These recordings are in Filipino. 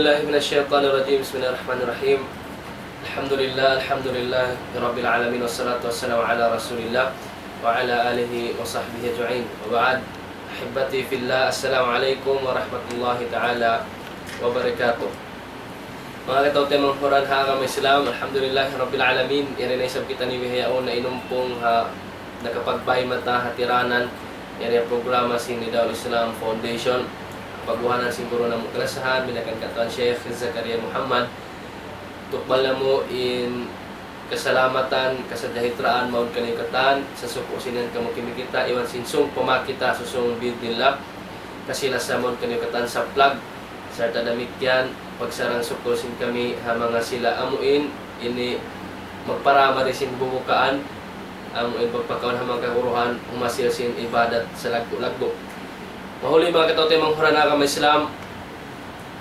billahi minasyaitonir rajim. Bismillahirrahmanirrahim. Alhamdulillah rabbil alamin wassalatu wassalamu ala Rasulillah wa ala alihi wa sahbihi ajma'in. Wa ba'd. Ahibati fillah, assalamualaikum warahmatullahi taala wabarakatuh. Mga katawte mga Quran ha kami Islam, alhamdulillah rabbil alamin. Iri na isab kita ni Wihayaon na inumpong ha nakapagbay mata hatiranan. Iri ang programa sin Nidawul Islam Foundation. Pagbuhanan siguro ng klasahan, binakan katuan Sheikh Zakaria Muhammad. Tukbal na mo in kasalamatan, kasadahitraan, maun kanayukatan, sa suko sinan kamo kimikita, iwan sinsong pumakita, susong bidnillah, kasila sa maun kanayukatan sa plug, sa tadamikyan, pagsarang suko sin kami, ha mga sila amuin, ini magparama rin sin bubukaan, amuin pagpakaon ha mga kakuruhan, umasil sin ibadat sa lagbo-lagbo. Mahuli mga katawte mga hurana ka Islam.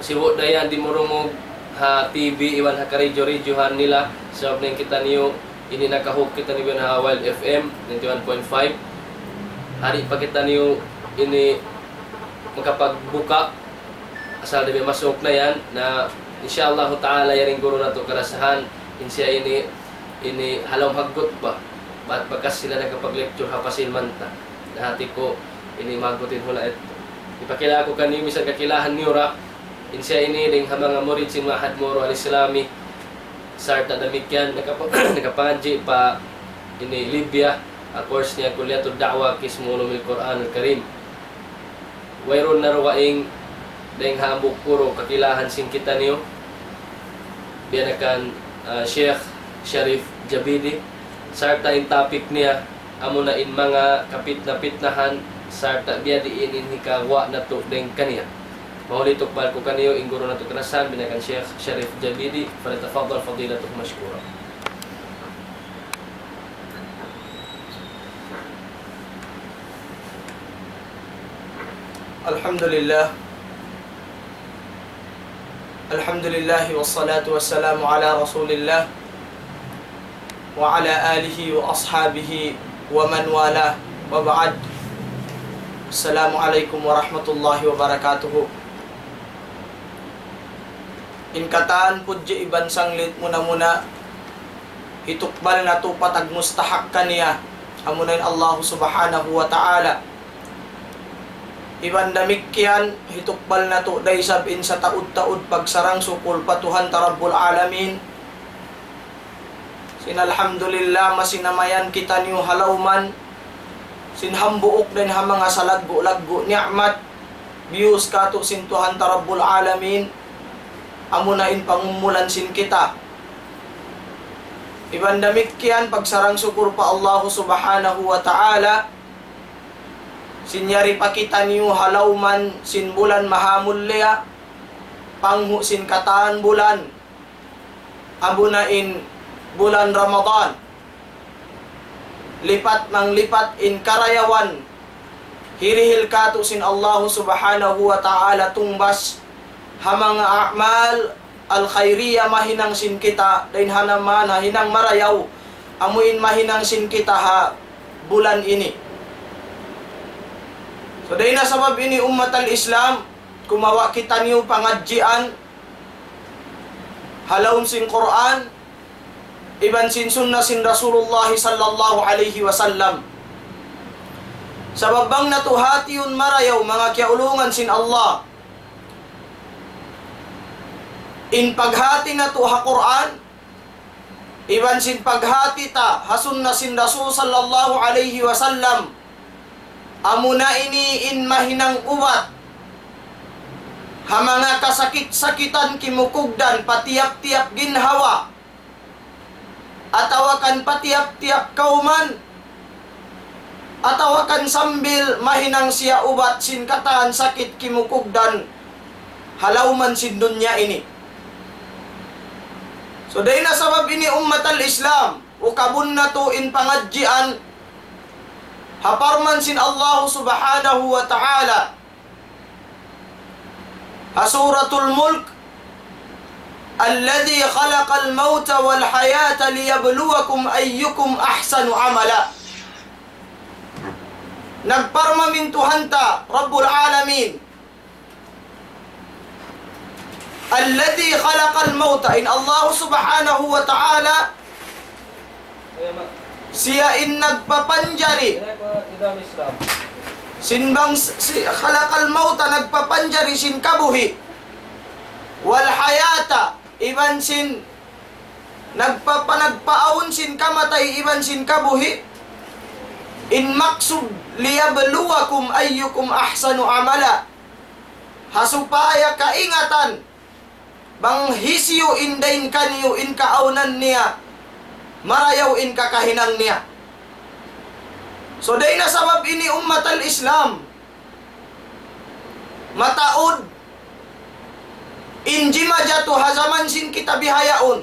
Siwo na yan, di mo rumog ha TV, iwan ha ka-radio-radiohan nila. Sa so, kita niyo, ini nakahuk kita niyo ha Wild FM 91.5. Hari pa kita niyo, ini makapagbuka. Asal na masuk na yan, na insyaAllah ta'ala yaring guru na ito karasahan. Insya ini halong hagot ba? Ba't bakas sila nakapag-lecture ha pasilmanta. Nahati ko, ini magutin hula ito. Ipakila ko kanyo, misal kakilahan niyo ra. Insya ini ding mga murid sin Mahad Moro al-Islami. Sarta damikyan, nakapanji pa ini Libya. A course niya Kulyatul Da'wa Kismulumil Quran al-Karim. Wayron na rawaing ding hambuk puro kakilahan sin kita niyo. Biyanakan Sheikh Sharif Jabidi. Sarta in topic niya, amo na in mga kapit-napitnahan sarta biya diinin hikawa na to deng kaniya. Mahuli tukbal ko kaniyo inguro na to kanasan binakan Sheikh Sharif Jabidi. Falyatafaddal fadilatuhu mashkura. Alhamdulillah wassalatu wassalamu ala Rasulillah wa ala alihi wa ashabihi wa man wala wa ba'd. Assalamualaikum warahmatullahi wabarakatuh. Inkataan pudji iban sanglit muna hitukbal na to patag mustahak kaniya amunain Allah subhanahu wa ta'ala. Iban damikyan hitukbal na to day sabin sa taud-taud pagsarang sukul patuhan tarabbul alamin. Sinalhamdulillah masinamayan kita niyo halawman sinhambuok din ha mga salaggo-laggo ni'mat bius kato sin Tuhan tarabbul alamin amunain pangumulan sin kita. Iban damikyan pagsarang sukur pa Allah subhanahu wa ta'ala sinyari pa kita niyo halawman sin bulan mahamulya panghu sin kataan bulan amunain bulan Ramadan. Lipat ng lipat in karayawan hirihil kato sin Allah subhanahu wa ta'ala tumbas ha mga a'mal al-khairiyya mahinang sin kita dahin hanaman hinang marayaw amuin mahinang sin kita ha bulan ini. So dahin na sabab ini ummat al-Islam kumawa kita niyo pangadjian halawm sin Quran iban sin sunnah sin Rasulullah sallallahu alaihi wasallam. Sababang natuhati yun marayaw mga kiaulungan sin Allah. In paghati na to ha Quran, iban sin paghati ta ha sunnah sin Rasul sallallahu alaihi wasallam. Amuna ini in mahinang uwat ha mga kasakit-sakitan kimukugdan patiap-tiap ginhawa. Atawakan patiap-tiap kauman atawakan sambil mahinang siya ubat sin kataan sakit kimukugdan halawman sin dunya ini. So dahi na sabab ini ummat al-Islam ukabun na to in pangadjian haparman sin Allah subhanahu wa ta'ala ha suratul Mulk alladhi khalaqal mauta wal hayata liyabluwakum ayyukum ahsanu amala. Nagparma min Tuhanta Rabbul Alamin alladhi khalaqal mauta, in Allah subhanahu wa ta'ala siya in nagpapanjari sinbang khalaqal mauta, nagpapanjari sin kabuhi, wal hayata, iban sin nagpapanagpaawon sin kamatay, iban sin kabuhi, in maksud liyabluwakum ayyukum ahsanu amala, hasupaya kaingatan bang hisyo indain kanyo in kaaunan niya, marayaw in kakahinang niya. So day na sabab ini ummatal Islam mataod injima jatu hazaman sin kita bihayaon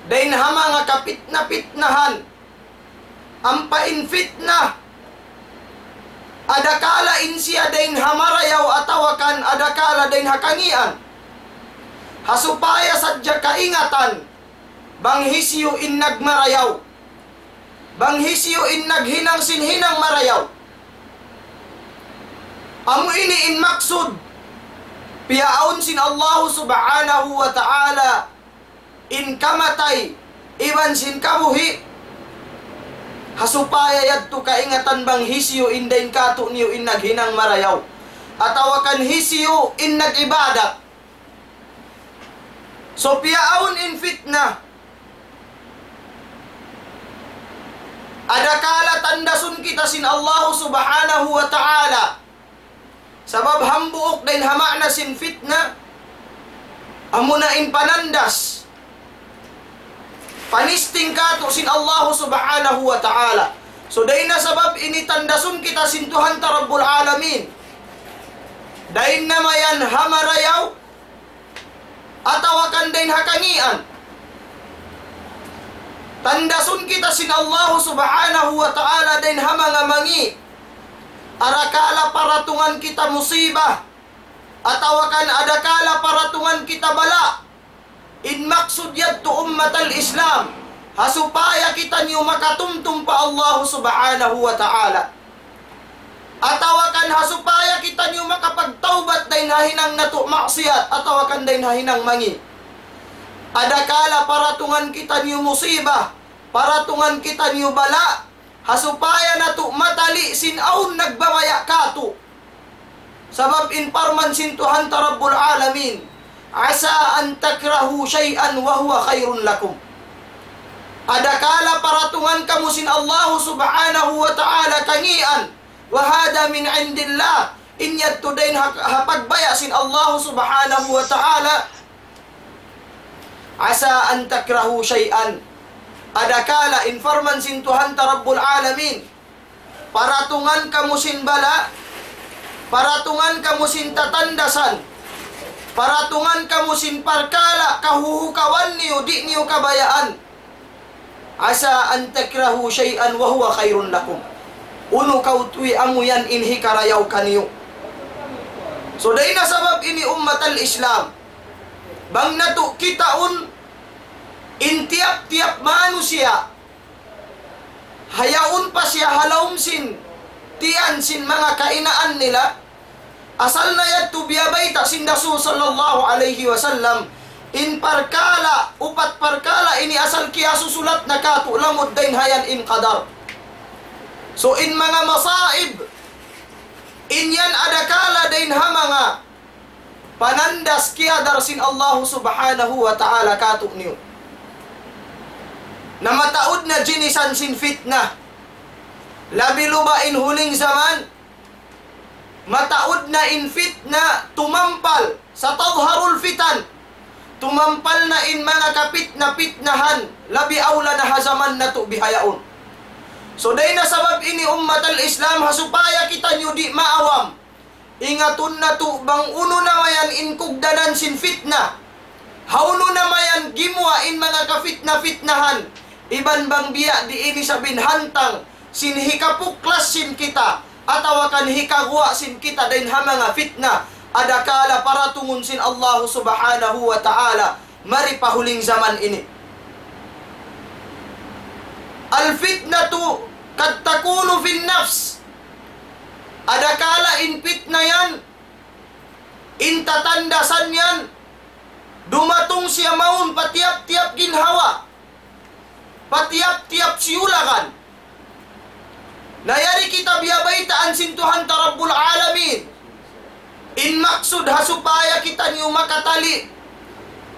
day na mga kapitna-pitnahan ampain fitnah adakala in siya day hamarayaw atawakan adakala day hakangian, hasupaya sadya kaingatan bang hisyo in nagmarayaw, bang hisyo in naghinang sinhinang marayaw. Amo ini in maksud piyaon sin Allah subhanahu wa ta'ala in kamatay iban sin kabuhi, hasupaya yadto kaingatan bang hisyo in dain kato niyo in naghinang marayaw, atawakan hisyo in nagibadat. So piyaon in fitna adakala tandasun kita sin Allah subhanahu wa ta'ala sabab hambuok din hamana sin fitna amuna in panandas panisting kato sin Allah subhanahu wa ta'ala. So dahin na sabab ini tandasun kita sin Tuhan ta Rabbul Alamin, dahin na mayan hamarayaw atawakan din hakangian, tandasun kita sin Allah subhanahu wa ta'ala din hamangamangi, arakala paratungan kita musibah, atawakan adakala paratungan kita bala, in maksud yadto ummatal Islam, hasupaya kita niyo makatumtum pa Allah subhanahu wa ta'ala, atawakan hasupaya kita niyo makapagtaubat dahin hahinang nato maksiyat, atawakan dahin hahinang mangi, adakala paratungan kita niyo musibah, paratungan kita niyo bala, hasupaya nato matali sinaun nagbamaya kato, sabab in parman sin Tuhan ta Rabbul Alamin, asa an takrahu syai'an wa huwa khairun lakum, adakala paratungan kamu sin Allah subhanahu wa ta'ala kangian, wa hada min indillah, in yadto dain hapagbaya sin Allah subhanahu wa ta'ala, asa an takrahu syai'an, adakala informan sin Tuhan ta Rabbul Alamin, paratungan kamu sin bala, paratungan kamu sin tatandasan, paratungan kamu sin parkala kahuhukawan niyo di niyo kabayaan, asa an takrahu syai'an wa huwa khairun lakum, uno kautwi amu yan inhi karayaw kaniyo. So dahi na sabab ini ummatal Islam bang nato kitaon in tiap-tiap manusia hayaon pa siya halawm sin tiyan sin mga kainaan nila, asal na yadto biyabayta sin Rasul sallallahu alaihi wasallam in parkala upat parkala ini asal kiya susulat na kato lamod dain hayan in qadar. So in mga masaib inyan adakala dain ha mga panandas kiya darsin Allah subhanahu wa ta'ala kato niyo, na mataod na jinisan sin fitna, labi luba in huling zaman, mataod na in fitna tumampal sa tadharul fitan, tumampal na in mga kapitna-pitnahan, labi awla na hazaman na to bihayaon. So day na sabab ini ummatal Islam, hasupaya kita nyo di maawam, ingatun na to bang uno na mayan in kugdanan sin fitna, hauno na mayan gimwa in mga kafitna-fitnahan, iban bang biya di ini sa binhantang sin hikapuklas sin kita, atawakan hikagwa sin kita din ha mga fitna, adakala para tungun sin Allah subhanahu wa ta'ala mari pahuling zaman ini. Al fitnatu kad takunu fin nafs, adakala in fitna yan, in tatandasan yan, Dumatong siya maun patiap-tiap ginhawa. Patiap-tiap siulakan. Nayari kita biyabaitaan sintuhan ta Rabbul Alamin. In maksud ha supaya kita niyo makatali.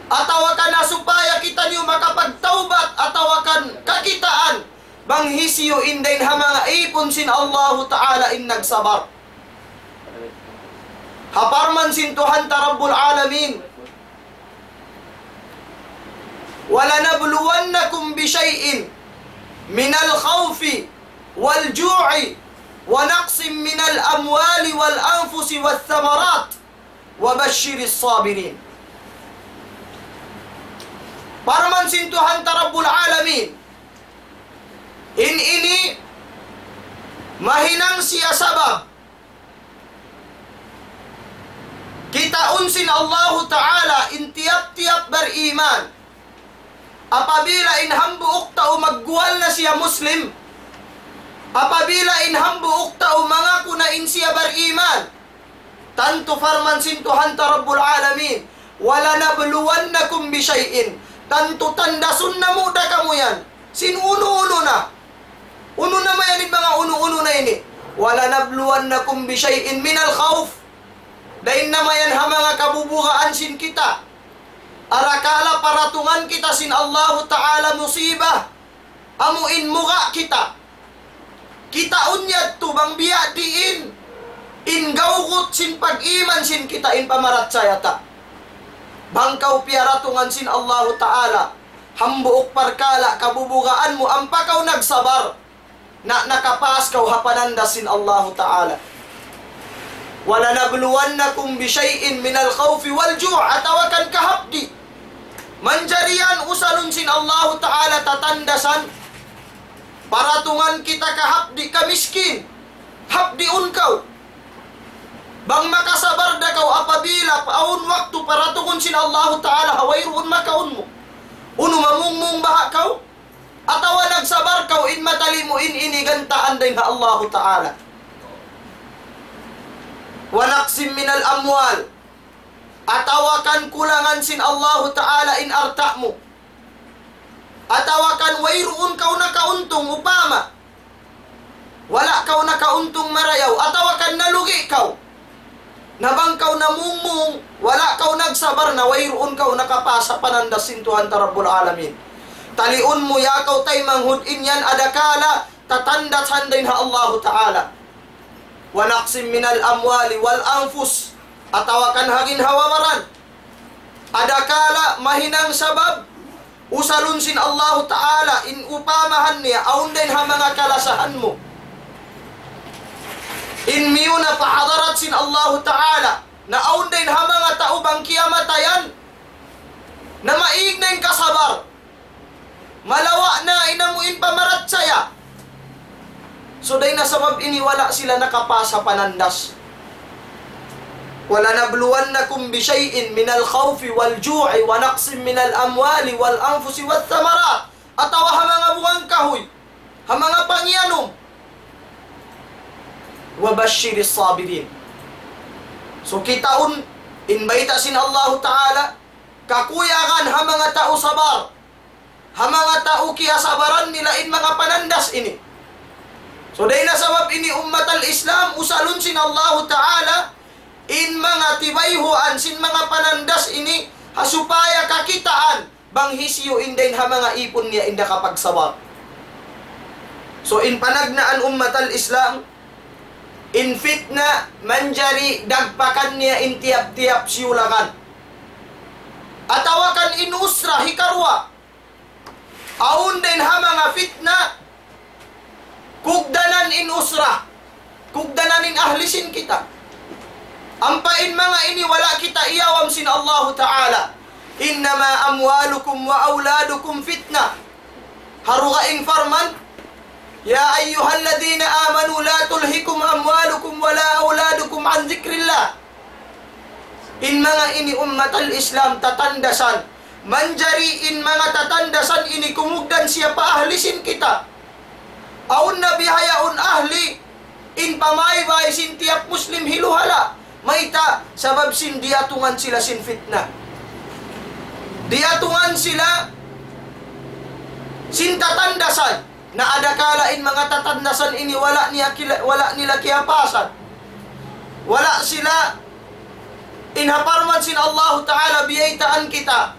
Atawakan ha supaya kita niyo makapagtaubat. Atawakan kakitaan. Banghisiyo indain ha mga ipon sin Allah Ta'ala in nagsabar. Haparman sintuhan ta Rabbul Alamin. وَلَنَبْلُوَنَّكُمْ بِشَيْءٍ مِنَ الْخَوْفِ وَالْجُوعِ وَنَقْصٍ مِنَ الْأَمْوَالِ وَالْأَنْفُسِ وَالثَّمَرَاتِ وَبَشِّرِ الصَّابِرِينَ. Parman sintuhan ta Rabbul Alamin. Ini mahinang siya sabab. Kita unsin Allah Ta'ala in tiap-tiap beriman. Apabila inhambu uktau maggual na siya Muslim, apabila inhambu uktau mangaku na in siya beriman, tanto farman sintuhan ta Rabbul Alamin, wala nabluwannakum bisyai'in, tanto tandasun na muda kamu yan, sin uno-uno na, uno na mayanin mga uno-uno na ini, wala nabluwannakum bisyai'in minal khawf, dahin na mayan ha mga kabubugaan sin kita, arakala paratungan kita sin Allah Ta'ala musibah. Amuin muga kita. Kita unyad tu bang biya diin. In gawgut sin pag-iman sin kita in pamarat sayata. Bangkaw piaratungan sin Allah Ta'ala. Hambuok parkala kabubugaan mo ampakaw nagsabar. Na nakapas kaw hapananda sin Allah Ta'ala. Wala nabluwannakum bisyai'in minal khawfi wal ju' atawakan kahabdi. Manjarian usalun sin Allah Ta'ala tatandasan. Paratungan kita kahapdi ka miskin. Hapdi unkaw. Bang makasabar da kaw apabila paun waktu paratungan sin Allah Ta'ala hawairuun makaun mo. Uno mamungmung baha kaw. Atawa nagsabar kaw in matali mo in inigantaan din ha Allah Ta'ala. Wanaksim minal amwal. Atawakan kulangan sin Allah Ta'ala in arta mo. Atawakan wairuun kau nakauntung upama. Wala kau nakauntung marayaw. Atawakan nalugi kau. Nabang kau namumung. Wala kau nagsabar na wairuun kau nakapasa panandas sintuhan ta Rabbul Alamin. Taliun mo ya kau tay manghudin yan adakala tatandas handain ha Allah Ta'ala. Wanaksim minal amwali wal anfus. Atawakan hagin hawamaran. Adakala mahinang sabab. Usalun sin Allah Ta'ala in upamahan niya. Aun din ha mga kalasahan mo. In miyuna pahadarat sin Allah Ta'ala. Na aun din ha mga taubang kiyamatayan. Na maig na yung kasabar. Malawa na inamuin pamarat saya. So day na sabab ini wala sila nakapasa panandas. Wala nabluwannakum bisyai'in minal khawfi wal ju'i wa naqsim minal amwali wal anfusi wat thamarat. Atawa ha mga buwang kahoy, ha mga pangyanom. Wa basyiris sabirin. So kitaun inbaita sin Allah Ta'ala kakuyakan ha mga tao sabar. Ha mga tao kiyasabaran nila in mga panandas ini. So dahil na sabab ini ummat al-Islam usalun sin Allah Ta'ala in mga tibayhuan sin mga panandas ini hasupaya kakitaan bang hisyo indain ha mga ipon niya inda kapagsabar. So in panagnaan ummat al-Islam in fitna manjari dagpakan niya in tiap-tiap siyulakan. Atawakan in usra hikarwa. Aun din ha mga fitna kugdanan in usra. Kugdanan in ahlisin kita. Ampain mga ini wala kita iyawam sin Allah Ta'ala. Innama amwalukum wa auladukum fitna. Harugaing farman. Ya ayyuhalladhina amanu la tulhikum amwalukum wa la auladukum an zikrillah. In mga ini ummat al-Islam tatandasan. Manjari in mga tatandasan ini kumugdan siya paahlisin kita. Aun na bihayaun ahli. In pamaybay sin tiap Muslim hiluhala. Maita, sabab sin diatungan sila sin fitna. Diatungan sila sin tatandasan na adakalain mga tatandasan ini wala nila kiyapasan. Wala sila inhaparman sin Allah Ta'ala biyaitaan kita.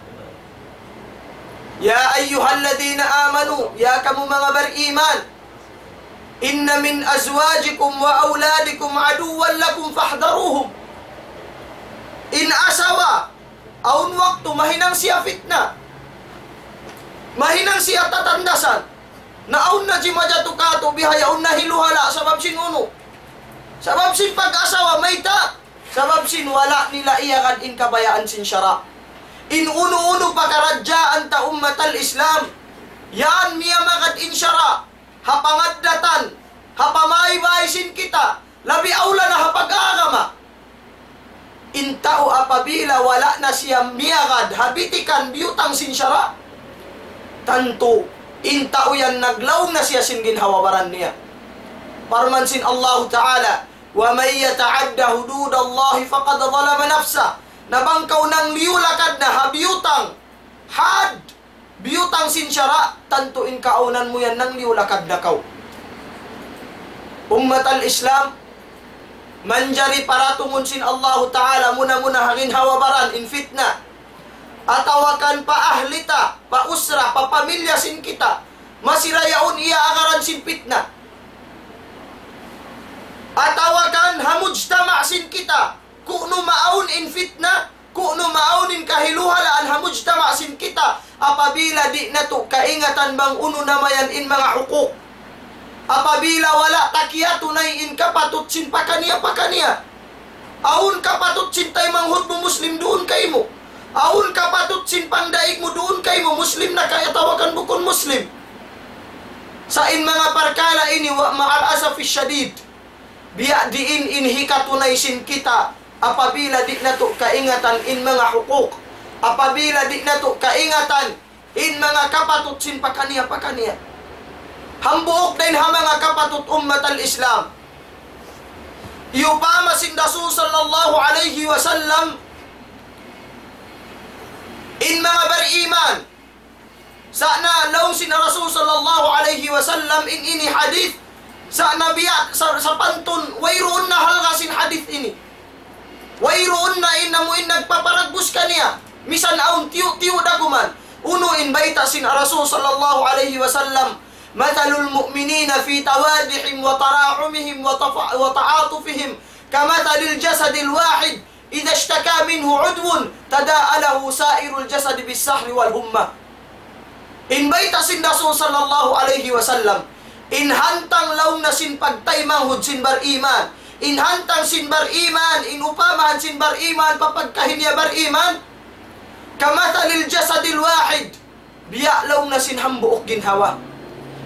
Ya ayyuhalladhina amanu, ya kamu mga beriman, inna min azwajikum wa auladikum aduwwan lakum fahdharuhum. In asawa aun waktu mahinang siya fitna, mahinang siya tatandasan, naun na jimajatu kato bihayaun na hiluhala sabab sin uno, sabab sin pag-asawa mayta, sabab sin wala nila iyakan in kabayaan sin syara. In uno-uno pakaradjaan ta ummatal Islam, yan miya magad in syara, hapangaddatan, hapamay-bay sin kita, labi aula na hapag-agama. Intao apabila wala na siya miyagad, habitikan biyutang sin syara, tanto intao yan naglaw na siya sin ginhawabaran niya. Parman sin Allah Ta'ala, wa may yata'adda hududallahi faqad zalama nafsa. Nabangkaw ng liulakad na habiyutang had biyutang sin syara, tanto in kaunan mo yan ng liulakad na kaw. Ummat al-Islam, manjari para tungun sin Allah Ta'ala muna hangin hawabaran in fitna. Atawakan pa ahlita, pa usra, pa pamilya sin kita, masirayaon iya agaran sin fitna. Atawakan hamujtama sin kita, kuno maun in fitna, kuno maun in kahiluhalaan hamujtama sin kita, apabila di na to kaingatan bang uno namayan in mga hukuk. Apabila wala takiya tunay in kapatut sin pakaniya. Aun kapatut sin tay manghud mo Muslim doon kay mo. Aun kapatut sin pandaig mo doon kay mo Muslim na kaya tawakan bukon Muslim. Sa in mga parkala ini wa ma'al asafis syadid, biya diin inhika tunay sin kita, apabila di na to kaingatan in mga hukuk, apabila di na to kaingatan in mga kapatut sin pakaniya. Hambuok din ha mga kapatut ummat al-Islam. Yupama sin Rasul sallallahu alaihi wasallam in mga beriman. Sana law sin Rasul sallallahu alaihi wasallam in ini hadith sa nabiya sa pantun wayroon na halga sin hadith ini. Wayroon na inamuin nagpaparagbus kaniya. Misan aun tiyo daguman. Uno in baita sin Rasul sallallahu alaihi wasallam, mathalul mu'minina fi tawadihim wa tarahumihim wa ta'atufihim kamathalil jasadil wahid idha ishtaka minhu udwun tada'alahu sairul jasad bis sahri wal humma. In baita sin Rasul sallallahu alaihi wasallam, in hantang law na sin pagtaymanghud sin bariman, in hantang sin bariman, in upamahan sin bariman papagkahinya bariman, kamathalil jasadil wahid, biya law na sin hambuok ginhawa.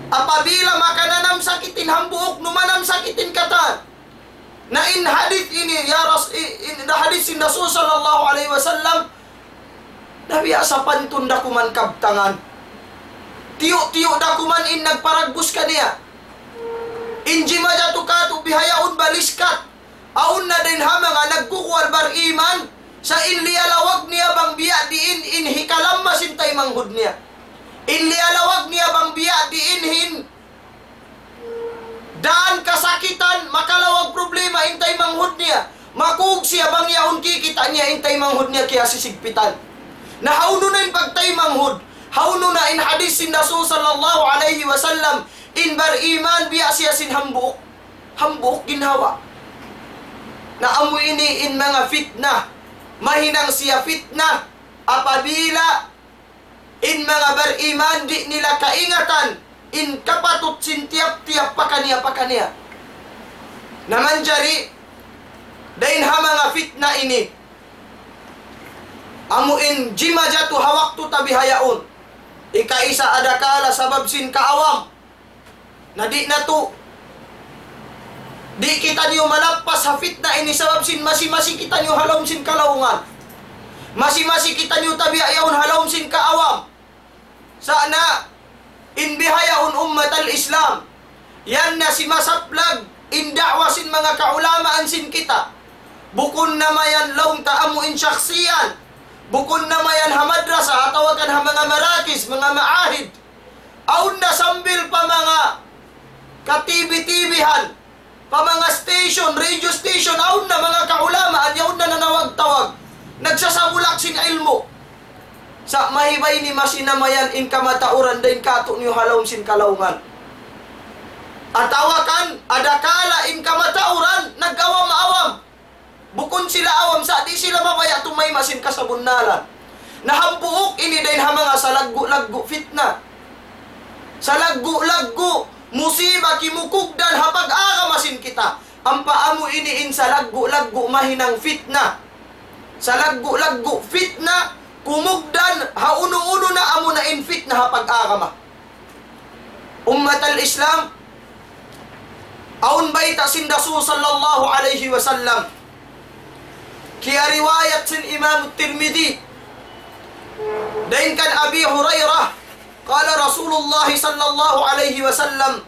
Apabila makananam sakitin hambuok, numanam sakitin kata. Na in hadith ini, in hadith sin Rasul sallallahu alaihi wasallam, nabiya sa pantun dakuman kabtangan. Tiyo dakuman in nagparagbus kaniya. Inji majatu katu bihayaun baliskat. Aun na din hama nga nagkukwal bar iman, sa inlialawag niya bang biya diin in hikalam masintay manghud niya. Inlialawag niya bang biya diinhin daan kasakitan, makalawag problema intay manghud niya. Makug siya bang yaon kikita niya intay manghud niya kaya sisigpitan. Na hauno na in pagtay manghud, hauno na in hadis sin Rasul sallallahu alaihi wasallam, in bar iman biya siya sin hambuok ginhawa. Na amoy ini in mga fitna, mahinang siya fitna apabila in mga beriman di nila kaingatan in kapatut sin tiap-tiap pakaniya. Naman jari dain ha mga fitna ini amuin jima jatu hawaktu tabihayaun ikaisa adakala sabab sin kaawam na di na to di kita niyo malappas ha fitna ini sabab sin masi kita niyo halom sin kalaungan, masi kita niyo tabihayaun halom sin kaawam. Sana inbihayaun ummat al-Islam, yan na si masaplag in da'wa sin mga kaulamaan sin kita, bukun na mayan laung taamu in syaksiyan, bukod na mayan ha madrasa, atawakan ha mga marakis, mga maahid, aun na sambil pa mga ka-TV-TVhan, pa mga station, radio station, aun na mga kaulama, at yaun na nanawag-tawag, nagsasabulak sin ilmo. Sa mahibay ni masinamayan in kamatauran, dahin kato niyo halawm sin kalaungan. Atawakan, adakala in kamatauran, nag-awam-awam. Bukon sila awam sa di sila mabaya tumay masin kasabunnalan. Nahampuok ini dahin ha mga sa laggo-laggo fitna. Sa laggo-laggo musiba kimukugdan hapag masin kita. Ang paamu iniin sa laggo-laggo mahinang fitna. Sa laggo-laggo fitna kumugdan ha uno-uno na amo na in fitna hapag agama. Ummat al-Islam aun baita sin Rasul sallallahu alaihi wasallam. Kaya riwayat sin Imam Tirmidhi dahin kan Abi Hurairah qala Rasulullah sallallahu alaihi wasallam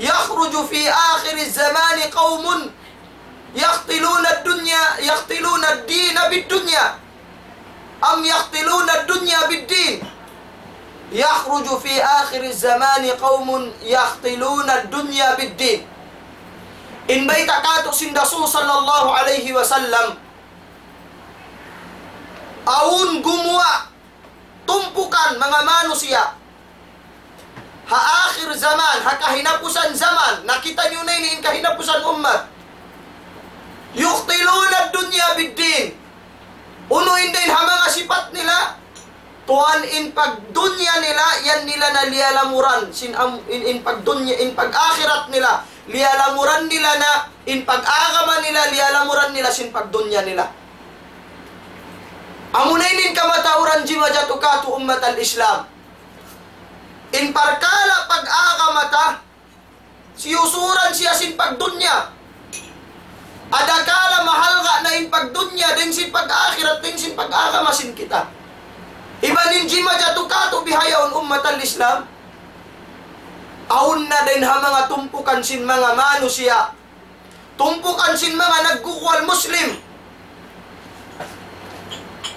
yakhruju fi akhir az-zaman qaumun yaqtiluna ad-dunya yaqtiluna ad-din bid-dunya am yaqtiluna ad-dunya bid-din. Yakhruju fi akhir az-zaman qaumun yaqtiluna ad-dunya bid-din. In baita kato sin Rasul sallallahu alaihi wasallam aun gumuwa tumpukan mga manusia ha akhir zaman, ha kahinapusan zaman, nakita nyo na ini kahinapusan umat, yuqtiluna dunya bid-din, unuin din ha mga sipat nila, tuan in pagdunya nila, yan nila na lialamuran, in pagdunya, in pag-akhirat nila, lialamuran nila na, in pag-agama nila, lialamuran nila, sin pagdunya nila. Amunainin kamatauran jima jatukatu ummat al-Islam. In parkala pag-agamata, siyusuran siya sin pagdunya. Adakala mahal ka na in pagdunya, din sin pag-akhirat, din sin pag-agama sin kita. Iba nin jima jatukatu bihayaon ummat al-Islam. Aun na din ha mga tumpukan sin mga manusia. Tumpukan sin mga nagkukwal Muslim.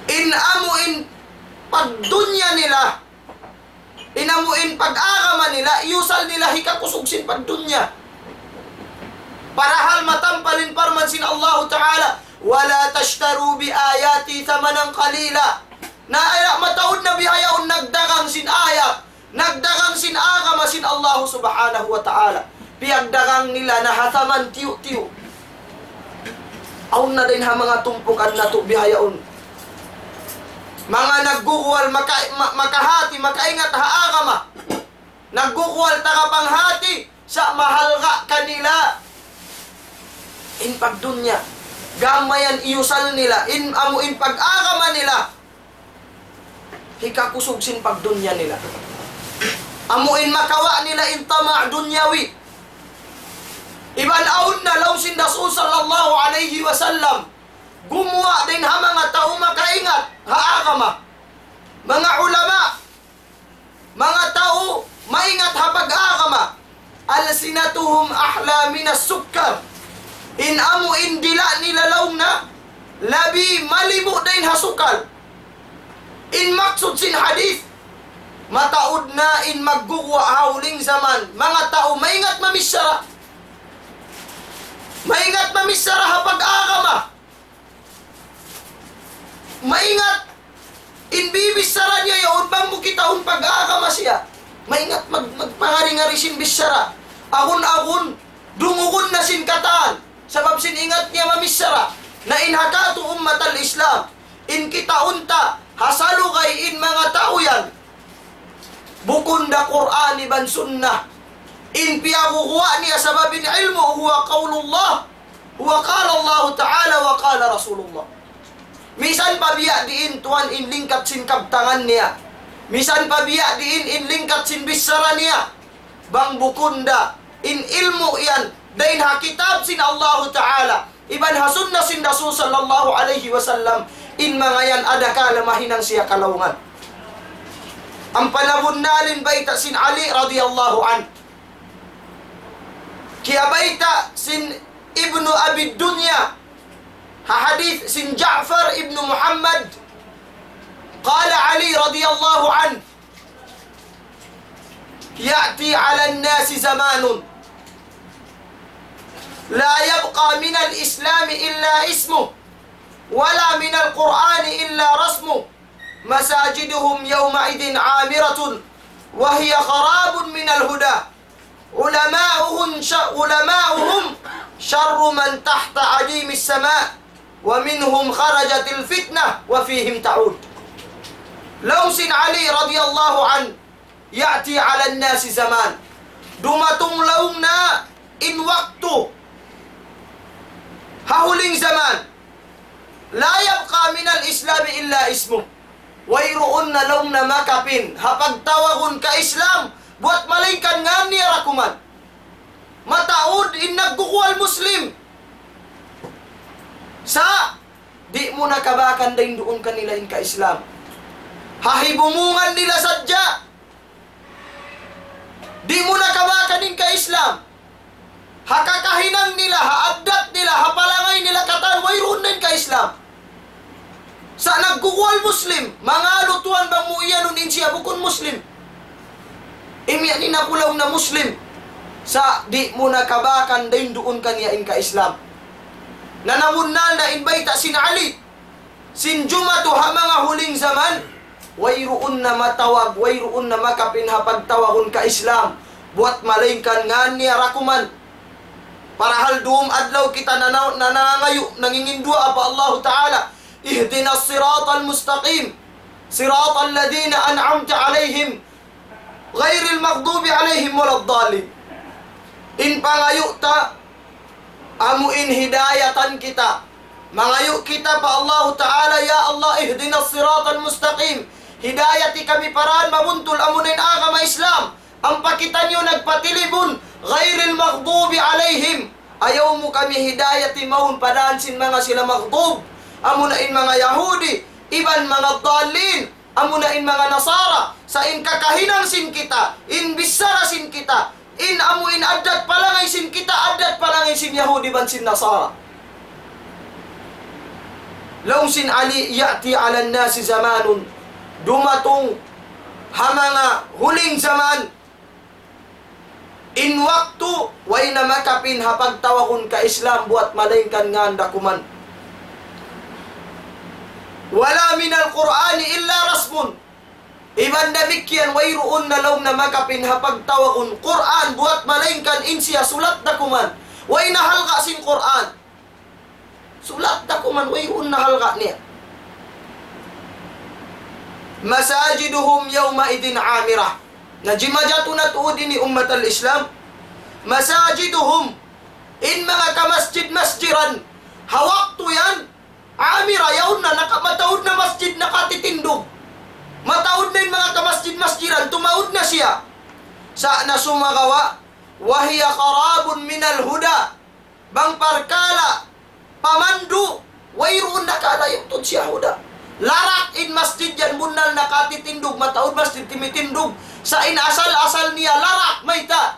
Inamuin pagdunya nila, inamuin pag-agama nila, iusal nila hikakusog sin pagdunya. Parahal matampalin parman sin Allah Ta'ala, wala tashtaru bi ayati thamanan qalila. Na ay mataod na bihayaon nagdagang sin ayat, nagdagang sin agama sin Allah Subhanahu wa Ta'ala. Piyagdagang nila na hataman tiyo-tiyo. Aun na din ha mga tumpukan na to bihayaon. Mga naggukuwal makahati, makaingat ha agama. Naggukuwal tagapanghati sa mahal ka kanila. In pagdunya, gamayan iusal nila, in amuin pag-agama nila. Hikakusog sin pagdunya nila. Amuin makawa nila in tama' dunyawi. Iban aun na law sin Rasul sallallahu alaihi wasallam. Gumawa din ha mga tao makaingat ha agama. Mga ulama, mga tao maingat ha pag-agama. Alsinatuhum ahla minas sukkar. In amu indila nilalaw na labi malibo din ha sukal. In maksud sin hadith, mataod na in magguwa hauling zaman. Mga tao maingat mamisara. Maingat mamisara ha pag-agama. Maingat inbibisara niya yaon bang mo kitaon pag-agama siya. Maingat magpangari-ngari sin bisara. Agun-agun dungugon na sin kataan. Sabab sin ingat niya mamisara na inhakatu ummat al-Islam. In kitaunta hasalo kay in mga tao yan. Bukun da Qur'an iban sunnah. In piyakukuha niya sababin ilmu huwa qaulullah. Huwa qala Allah Ta'ala wa qala Rasulullah. Misan pabiya diin tuan in lingkat sin kabtangan niya. Misan pabiya diin in lingkat sin bisara niya. Bang bukunda in ilmu yan. Dain ha kitab sin Allah Ta'ala. Iban ha sunnah sin Rasul sallallahu alaihi wasallam. In mga yan adakala mahinang siya kalaungan. Ang panahon nalin baita sin Ali radiyallahu an. Kaya baita sin Ibnu Abi Dunya. Ha hadith sin Ja'far ibnu Muhammad قال علي رضي الله عنه يأتي على الناس زمان لا يبقى من الإسلام إلا اسمه ولا من القرآن إلا رسمه مساجدهم يومئذ عامرة وهي خراب من الهدى علماؤهم شر من تحت عديم السماء ومنهم خرجت الفتنة وفيهم تعود. Lausin Ali radhiyallahu an ya'ti 'ala an-nasi zaman. Dumatong laong na in waktu hahuling zaman. La yabqa min al-islam illa ismu. Wayroon na laong na makapin hapagtawagon ka Islam buat malingkan nga niya rakuman. Mataod in nagkukual Muslim. Sa di mo nakabakan din doon kanila in ka Islam. Hahibumungan nila sadya. Di mo nakabakan in ka Islam. Hakakahinang nila, haabdat nila, hapalangay nila katan, wayroon din ka Islam. Sa nagkukual Muslim, mga lutuan bang mo iyan nun siya bukon Muslim. Imiyan inakulaw na Muslim. Sa di mo nakabakan din doon kaniya in ka Islam. Nanamunal na inbayta sin Ali. Sin Jumatu ha mga huling zaman. Wayroon na matawag, wayroon na makapinhapagtawahon ka Islam. Buat malingkan nga niya rakuman. Parahal doom adlaw kita nanangayo, nangingindua pa Allah Ta'ala. Ihdinas siratal mustaqim. Siratal ladina an'amta alaihim. Ghairil maghdubi alaihim waladdallin. In pangayo ta, amuin hidayatan kita. Mangayo kita pa Allah Ta'ala, ya Allah, ihdinas siratal mustaqim. Hidayati kami paraan mabuntul amunin agama Islam. Ang pakitan nyo nagpatilibon, ghairil maghdubi alaihim. Ayaw mo kami hidayati maun padansin mga sila maghdub. Amunain mga Yahudi, iban mga dalin, amunain mga Nasara. Sa in kakahinang sin kita, in bisara sin kita, in amuin adat palangay sin kita, adat palangay sin Yahudi ban sin Nasara. Laung sin Ali, ya'ti 'ala an-nasi zamanun. Dumatong hamanga huling zaman. In waktu, way na makapin hapagtawahon ka Islam buat malingkan nga dakuman. Wala minal Qur'ani illa rasmun. Iban damikyan, wayroon na law na makapin hapagtawahon Qur'an buat malingkan insiya sulat dakuman. Way na halga sin Qur'an. Sulat dakuman, wayroon na halga niya. Masajiduhum yawma idin amirah. Najimajatu na tuod ni ummat al-Islam. Masajiduhum, in mga kamasjid-masjiran, hawak to yan, amira, yaon na, mataod na masjid nakatitindog. Mataod na yung mga kamasjid-masjiran, tumaod na siya. Sa na sumagawa, wahiya karabun minal huda, bang parkala, pamandu, wayroon nakalayong to siya huda. Larak in masjid yan, bunal nakatitindog, mataod masjid timitindog. Sa inasal-asal niya, larak may ta.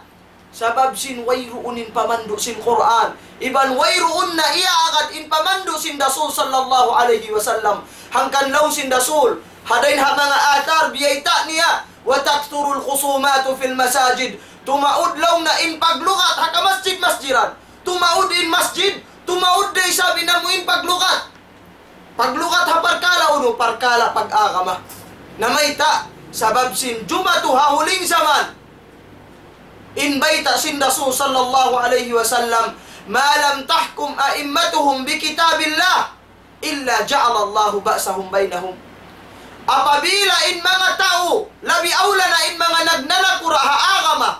Sabab sin wayroon in pamandu sin Quran. Iban wayroon na iya agad in pamandu sin Rasul sallallahu alaihi wasallam. Hangkan law sin Rasul, hadain ha mga atar, biyayta niya. Wa takturul khusumatu fil masajid. Tumaud law na in paglugat, haka masjid-masjiran. Tumaud in masjid, tumaud day sabi na mo in paglugat. Paglugat ha parkala uno, parkala pag-agama. Namayta, sabab sin Jumatu ha huling zaman. Inbayta sin Rasul sallallahu alaihi wasallam, ma lam tahkum a'immatuhum bi kitabillah illa ja'ala Allahu ba'sahum bainahum. Apabila in mga tao, labi aula na in mga nagnanakura ha agama,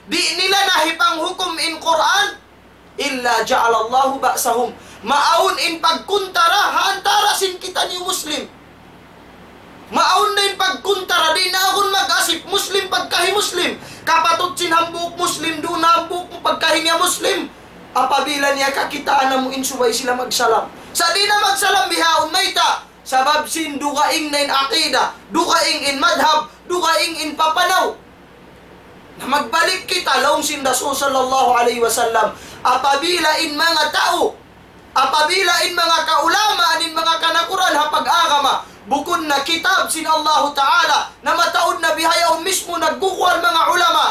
di nila nahipang hukum in Quran, illa ja'ala Allahu ba'sahum. Maun in pagkuntara, haantara sin kita ni Muslim. Maun na in pagkuntara, di na akong mag-asip, Muslim pagkahi Muslim. Kapatot sin hambuk Muslim, doon na hambuk pagkahi niya Muslim. Apabila niya kakitaan na mo insubay sila magsalam. Sa di na magsalam, bihaon mayta. Sabab sin dukaing na in akida, dukaing in madhab, dukaing in papanaw. Na magbalik kita, laong sin Rasul sallallahu alaihi wasallam, apabila in mga tao, apabila in mga kaulamaan, in mga kanakuran hapag-agama, bukod na kitab sin Allah Ta'ala na mataod na bihayaon mismo naggukual mga ulama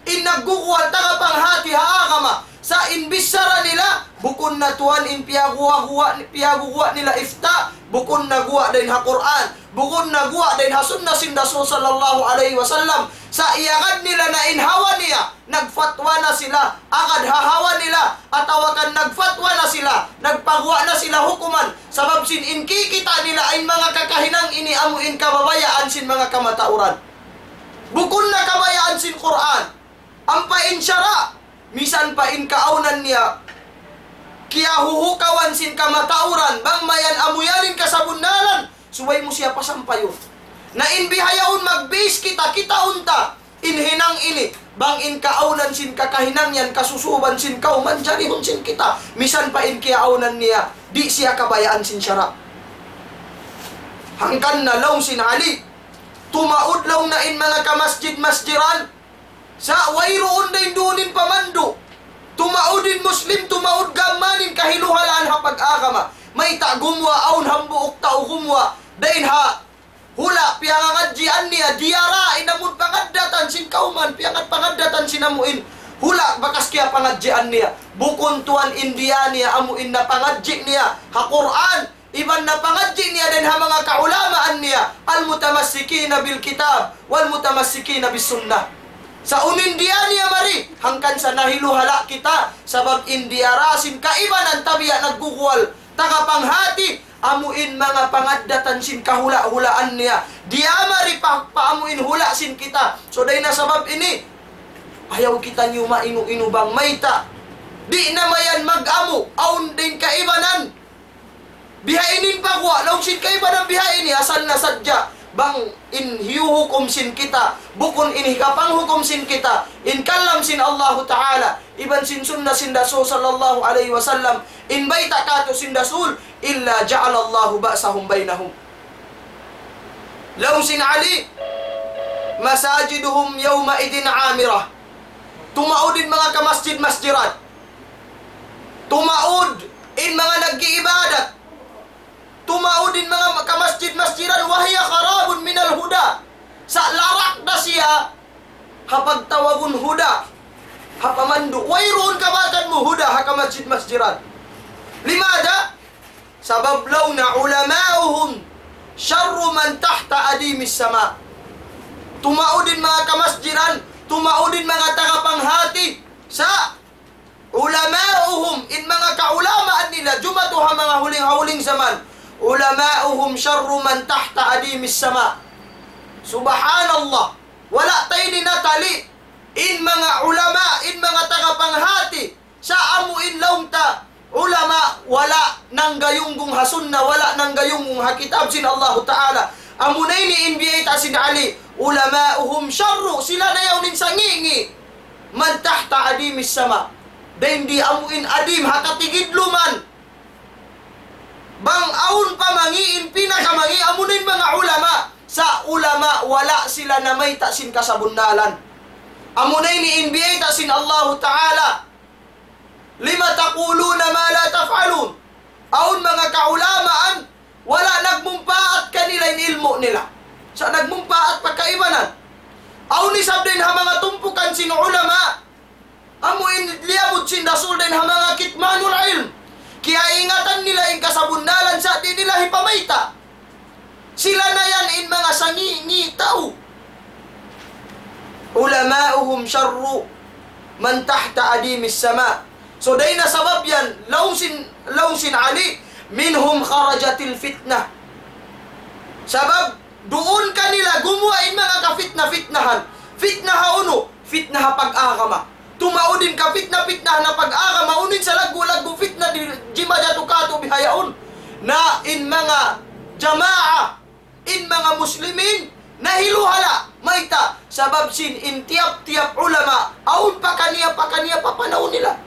naggukual tagapanghati haagama sa inbisara nila bukod na tuan piyaguwa nila ifta bukod na guwa din ha Quran bukod na guwa din ha sunna sin Rasul sallallahu alaihi wasallam sa iyagad nila na inhawa niya nagfatwa na sila agad hahawa nila atawakan nagfatwa na sila nagpagwa na sila hukuman sabab sin inkikita nila ay mga kakahinang ini amuin kababayaan sin mga kamatauran bukod na kabayaan sin Quran ang pain syara misan pain kaaunan niya kaya huhukawan sin kamatauran bang mayan amuyanin kasabundalan suway mo siya pasampayon na inbihayaon magbase kita unta inhinang ini bang in kaaunan sin kakahinang yan kasusuban sin kauman jarihon sin kita misan pain kiaunan niya di siya kabayaan sin syara hangkan na law sin Ali tumaud law na in mga kamasjid-masjiran sa wayroon na indunin pamando tumaudin muslim tumaud gamanin kahiluhalaan ha pag-agama may tagumwa aun hambuok tao gumwa dain ha hula piyangadjian niya diara inamud pangadatan sin kauman piyangat pangadatan sinamuin hula bakas kaya pangadjian niya bukon tuan India niya amuin na pangadji niya ha Quran iban na pangadji niya din ha mga kaulamaan niya al mutamassikina bil kitab wal mutamassikina bis sunnah sa unindiya niya mari hangkan sa nahiluhala kita sabab indiyarasin kaiban ang tabiya naggugual tagapanghati amuin mga pangaddatan sin kahula-hulaan niya diya mari paamuin hula sin kita so day na sabab ini ayaw kita niyo mainu-inu bang mayta di na mayan mag-amu aun din kaibanan bihainin pagwa law sin kaibanan bihaini asal na sadya bang inhiuhukum sin kita bukon inhikapang hukum sin kita in kalam sin Allah Ta'ala iban sin sunna sin Rasul sallallahu alaihi wasallam in baita kato sin Rasul illa ja'alallahu ba'sahum bainahum law sin Ali masajiduhum yawma idin amirah tumaudin mga kamasjid-masjirat tumaud in mga nag-iibadat tumaudin mga kamasjid-masjidan wahya kharabun minal huda sa larak na siya kapag tawagun huda hapamandu wayroon kabatan mo huda ha kamasjid-masjidan limada sabab law na ulamauhum syarru man tahta adimis sama tumaudin mga kamasjidan tumaudin mga tagapanghati sa ulamauhum in mga kaulamaan nila jumatuha mga huling-huling zaman ulamauhum syarru man tahta adimis sama subhanallah wala tayo ninatali in mga ulama in mga tagapanghati sa amuin launta ulama wala nang gayunggong hasunna wala nang gayunggong hakitab sin Allah Ta'ala amunay ni inbiyata sin Ali ulamauhum syarru sila na yaunin sangingi man tahta adimis sama dahil di amuin adim hakatigidluman bang aun pamangiin pinakamangi amunin mga ulama sa ulama wala sila na may tasin kasabundalan amunay ni inbiyay tasin Allah Ta'ala lima taquluna ma la taf'alun aun mga kaulamaan wala nagmumpaat kanila in ilmo nila sa nagmumpaat pagkaibanan aun isab din ha mga tumpukan sin ulama amuin liabot sin Rasul din ha mga kitmanul ilm kaya ingatan nila in kasabundalan sa di nila hipamayta sila na yan in mga sangi tao ulamauhum syarru man tahta adimis sama so day na sabab yan law sin Ali minhum kharajatil fitnah sabab doon kanila gumawa in mga kafitna-fitnahan fitnaha uno fitnaha pag-agama tumaudin ka fitna na pag-agama unin sa lagu-lagu fitna di jimada tukato bihayaon na in mga jamaah in mga muslimin nahiluhala mayta sabab sin in tiap-tiap ulama aun pakaniya papanaw nila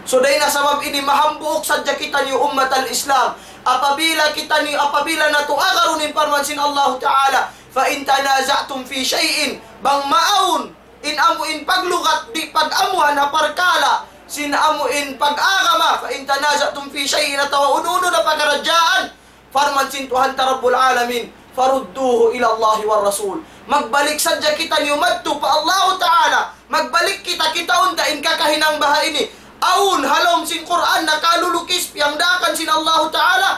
so day na sabab ini mahambuok sadya kita ni ummat al-Islam apabila na tuagarunin parmansin Allah Ta'ala fa in tanaza'tum fi shay'in bang maun in amuin paglugat di pag-amuhan na parkala sin amuin pag-agama fa in tanaza'tum fi shay'in atawa ununo na pagaradyaan farman sintuhan ta Rabbul Alamin, farudduhu ila Allah wa Rasul. Magbalik sadya kita niyo madto pa Allah Ta'ala. Magbalik kita undain kakahinang baha ini. Aun halom sin Quran nakalulukis yang dakan sin Allah Ta'ala.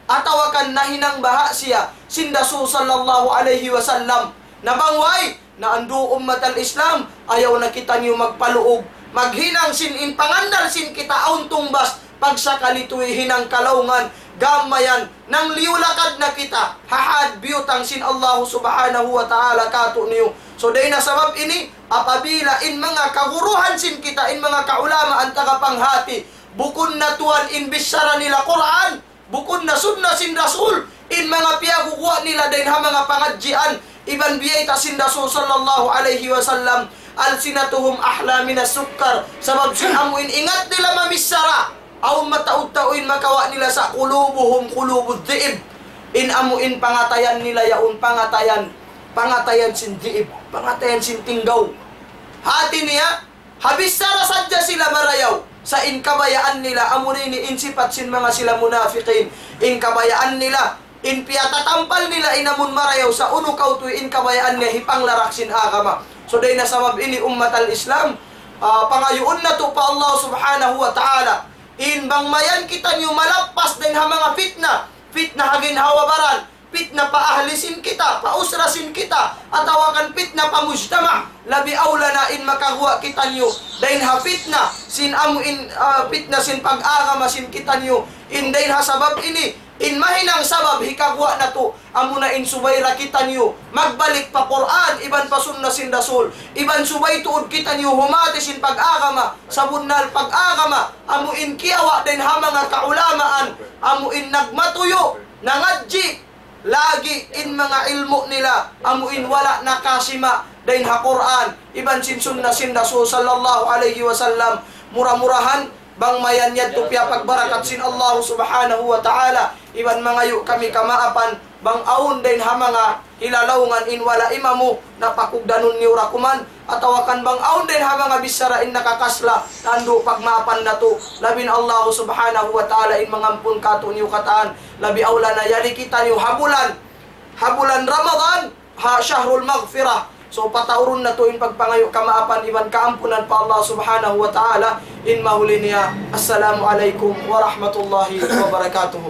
Atawakan nahinang baha siya sin Rasul sallallahu alaihi wasallam. Nabangway na andu ummat al-Islam ayaw na kita niyo magpaluog. Maghinang sin in pangandal sin kita aun tumbas pagsakalituihin ang kalaungan gamayan nang liulakad na kita hahad biyutang sin Allah subhanahu wa ta'ala kato niyo. So day na sabab ini apabila in mga kaguruhan sin kita in mga kaulama ang tagapanghati bukod na tuan in bisara nila Quran, bukod na sunna sin Rasul in mga piyagukuha nila din ha mga pangadjian iban biyay ta sin Rasul sallallahu alaihi wasallam alsinatuhum ahla minas sukkar sabab sin amuin ingat nila mamisara aw mataud-tauin makawa nila sa kulubuhum kulubud diib in amuin pangatayan nila yaun pangatayan sin diib, pangatayan sin tinggaw hati niya habisara sadya sila marayaw sa inkabayaan nila amunin ni insipat sin mga sila munafiqin inkabayaan nila in piyatatampal nila inamun marayaw sa uno kautoy inkabayaan niya hipanglarak sin agama. So day na sabab ini ummat al-Islam pangayuon na to pa Allah subhanahu wa ta'ala in bang mayan kita niyo malapas din ha mga fitna hagin hawabaran, fitna paahlisin kita, pausrasin kita, atawakan fitna pamujtama, labi awla na in makahuwa kita niyo, dahin ha fitna, sin amu in fitna sin pag-agama sin kita niyo, in dahin ha sabab ini, in mahinang sabab hikakuha na to, amo na in subayra kita niyo, magbalik pa Quran, iban pa sunna sin Rasul, iban subay tuod kita niyo, humati sin pag-agama, sabunal pag-agama, amo in kiyawa din ha mga kaulamaan, amo in nagmatuyo, nangadji, lagi in mga ilmu nila, amo in wala nakasima, din ha Quran, iban sin sunna sin Rasul sallallahu alaihi wasallam, murah-murahan, bang mayan yad tupya pagbarakat sin Allah subhanahu wa ta'ala iban mga yu kami kamaapan bang aun din ha mga hilalawngan in wala imamu napakugdanon niyo rakuman atawakan bang aun din ha mga bisara in nakakasla nando pagmaapan na to labin Allah subhanahu wa ta'ala in mangampun kato niyo kataan labi awla na yari kita niyo habulan Ramadan ha syahrul maghfirah. So patauron na to in pagpangayo kamaapan iban kaampunan pa Allah subhanahu wa ta'ala in mahuli niya. Assalamualaikum warahmatullahi wabarakatuh.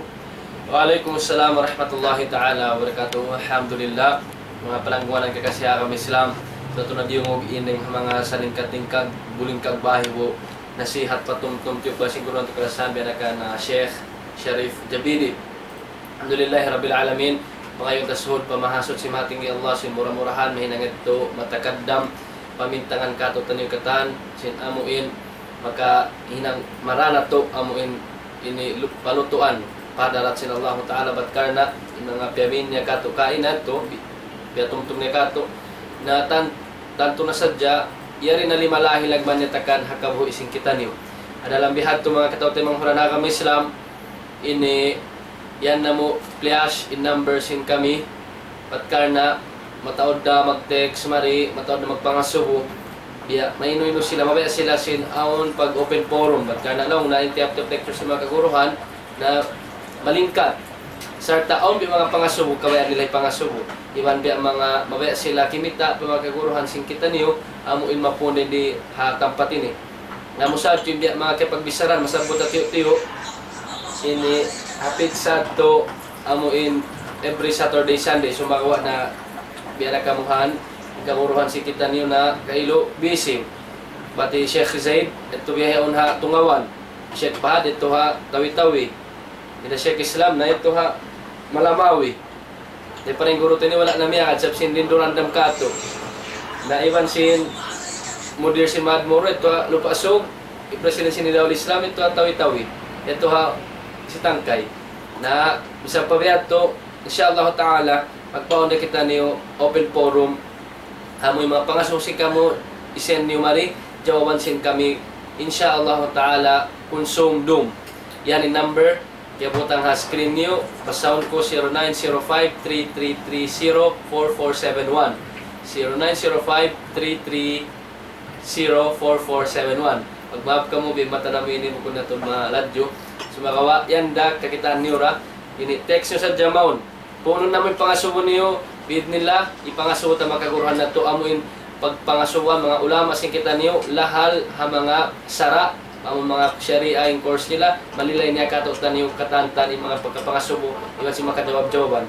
Waalaikumsalam warahmatullahi ta'ala wabarakatuh. Alhamdulillah mga palangguan ng kakasihang Islam sa tunad yung ining mga salingkat-tingkag bulingkag bahiwo nasihat patumtum tiyok basing kurang tukarasan bianakan na Sheikh Sharif Jabidi. Alhamdulillahi Rabbil Alamin. Mga yung tasod, pamahasot si mating ni Allah, sin murah-murahan, mahinangit to, matakaddam, pamintangan kato tanyung katan, sin amuin, maka hinang maranat to, amuin, ini palutuan, padarat sin Allah Ta'ala, batkarna, mga piyamin niya kato, kainan to, piyatumtum niya kato, na tanto na sadya, yari na limalahi lagman niya takan, hakabuho ising kita niyo. Adalang bihad to mga katawte mga huranakam Islam, ini, yan na mo flash in numbers in kami patkar na mataod na mag-text mari mataod na magpangasubo biya mainuino sila mabaya sila sin aon pag open forum patkar na long na interactive lecture sa mga kaguruhan na malingkat sarta aon bi mga pangasubo kabayan nila pangasubo iban biya mga mabaya sila kimita mga kaguruhan sin kita niyo amuin mapune di hatampatin na musad yung biya mga kapagbisaran masabot at tiyo ini hapit sa to amuin every Saturday Sunday sumagawa na biya kamuhan kaguruhan si kita niyo na kailo busy pati Sheikh Zaid ito biya ha tungawan Sheikh Fahad ito ha tawi-tawi ina Sheikh Islam na ito ha malamawi di pa rin guru tini wala na miya at sin din durandam kato na iban sin mudir si Madmoro ito ha lupasog i-president sin Nidawul Islam ito ha tawi-tawi ito ha si Tangkay na bisang pabiyat to insyaAllah ta'ala magpaon na kita niyo open forum amoy mga pangasusi ka mo isen niyo mari jawaban sin kami insyaAllah ta'ala konsum dum yan yung number kaya butang ha screen niyo pasound ko 0905-3330-4471 0905-3330-4471 pag-map ka mo bimata namin mo kung na ito mga ladyo sumagawa yan da kakitaan niyo ra ini text nyo sa Jamaun. Puno namin pangasubo niyo, bid nila, ipangasubo ta makaguruhan na to amuin pagpangasuwa mga ulama sing kita niyo, lahal ha mga sara, ang mga sharia in course nila, malilay niya katutan niyo katantan yung mga pagkapangasubo, iwan si makajawab-jawaban.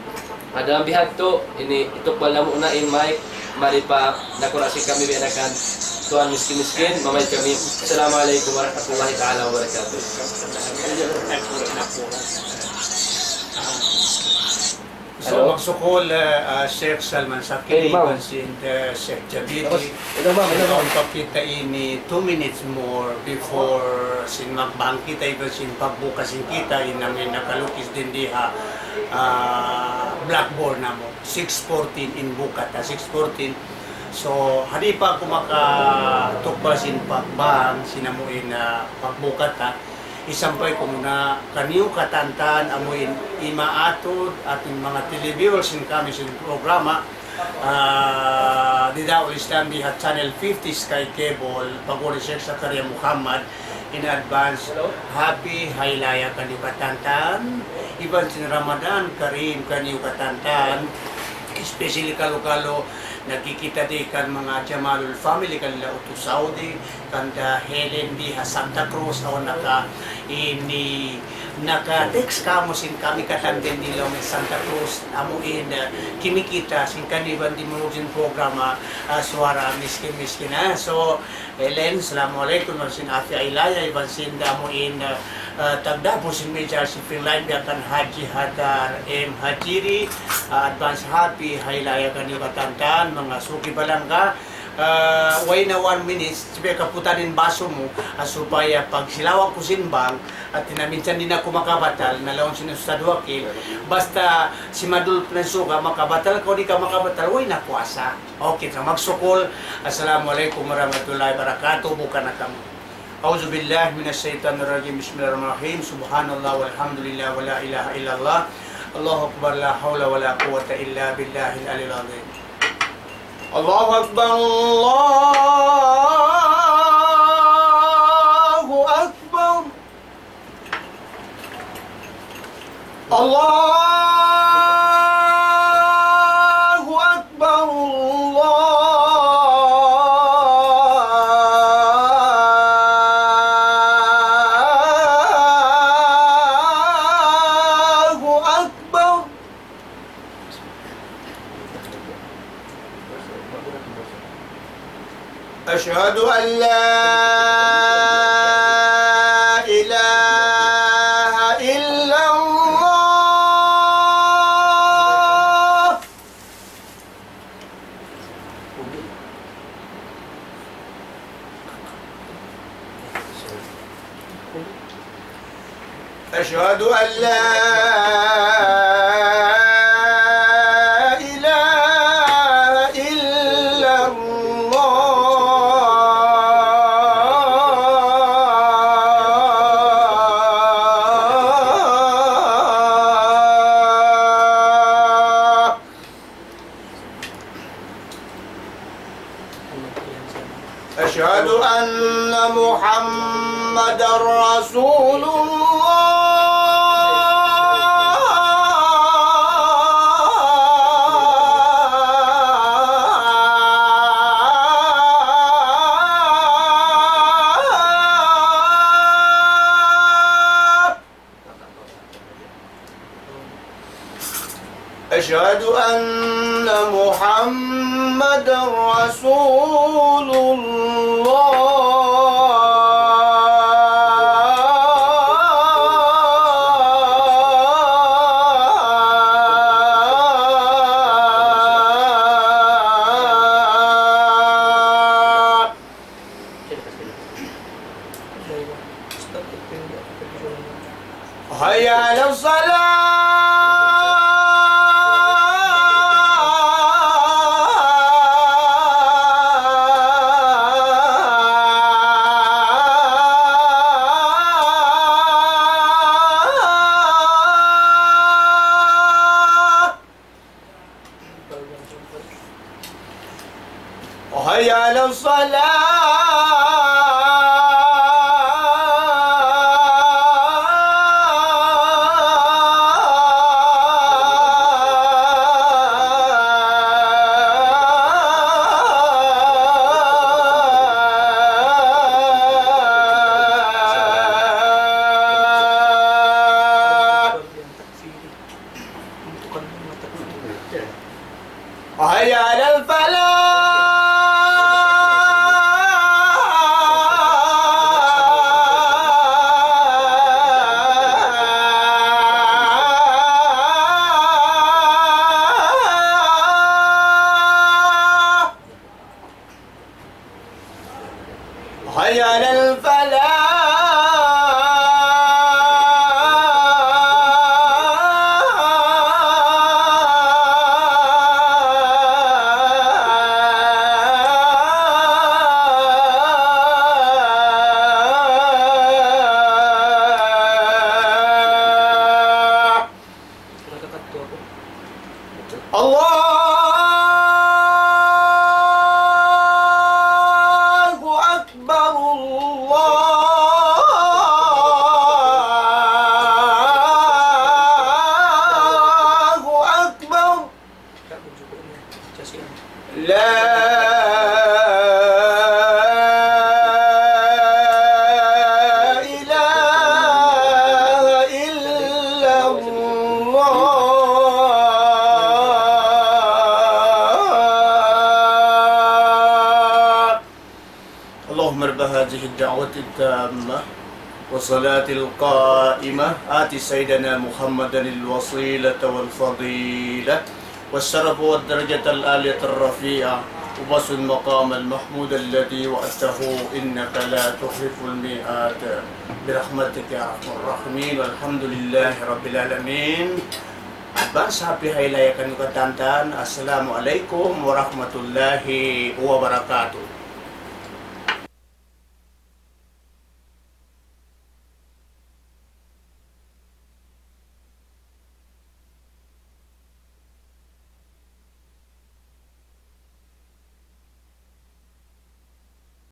Adalang bihag to, ini itukbal na muna in mic, mari pa nakurasi kami binakan tuan miskin-miskin, mamay kami. Assalamualaikum warahmatullahi ta'ala wabarakatuh. So, magsukol Sheikh Salman Sakili, Ma'am. Bansin, Sheikh Jabiti. Ito ma'am, Ang papita ini 2 minutes more before sin magbang kita iba sin pagbukasin kita inamin nakalukis din diha blackboard na mo 6:14 in bukat 6:14. So hadi pa ako makatukba sin pagbang sinamuin na pagbukat isampay ko muna kaniyo katantan amuin imaatod ating mga televiewers in kami sin programa di Daul Islam di Channel 50 Sky Cable paguri Sheikh Zakaria Muhammad in advance. Happy Haylaya kaniyo katantan iban sin Ramadan Karim kaniyo katantan, especially kalo-kalo nakikita di kan mga Jamalul family kanila uto Saudi kanda Helen di Santa Cruz o naka-text kamo sin kami katanten nila may Santa Cruz amuin kinikita sin kaniban di mo sin programa suara miskin-miskin so Helen, Assalamualaikum sin Afia Ilaya iban sin amuin tagda po sin Major si Finland biakan Haji Hadar M. Hajiri advance happy Haylaya kanyo katantan mga suki balangga way na 1 minute sabi kaputanin baso mo supaya pag silawak ko sinbang at tinaminsan din ako makabatal nalawang sinusadwakil basta si Madul Pnasuka makabatal ko di ka makabatal way na kuasa okay so magsukol. Assalamualaikum warahmatullahi wabarakatuh bukan na kamo. A'udzu billahi minasyaitonir rajim. Bismillahirrahmanirrahim. Subhanallah walhamdulillah wala ilaha illallah. Allahu akbar la haula wala quwwata illa billahil aliyil azim. Allahu akbar. Allahu akbar. Allahu akbar. أشهد أن لا إله إلا الله. أشهد أن لا أشهد أن محمد رسول أشهد أن محمد رسول الله. هيا على وهيا على الصلاة حي على الفلاح Nakakatwa ko. الله أكبر الله أكبر Kapag juko niya. Kasi ano. لا إله إلا الله اللهم رب هذه الدعوة التامة والصلاة القائمة آت سيدنا محمدا الوسيلة والفضيلة والشرف والدرجة العالية الرفيعة وبس المقام المحمود الذي وعدته إنك لا تخلف الميعاد برحمتك يا أرحم الراحمين والحمد لله رب العالمين. Advance happy haylaya kanyo katantan. Assalamualaikum warahmatullahi wabarakatuh.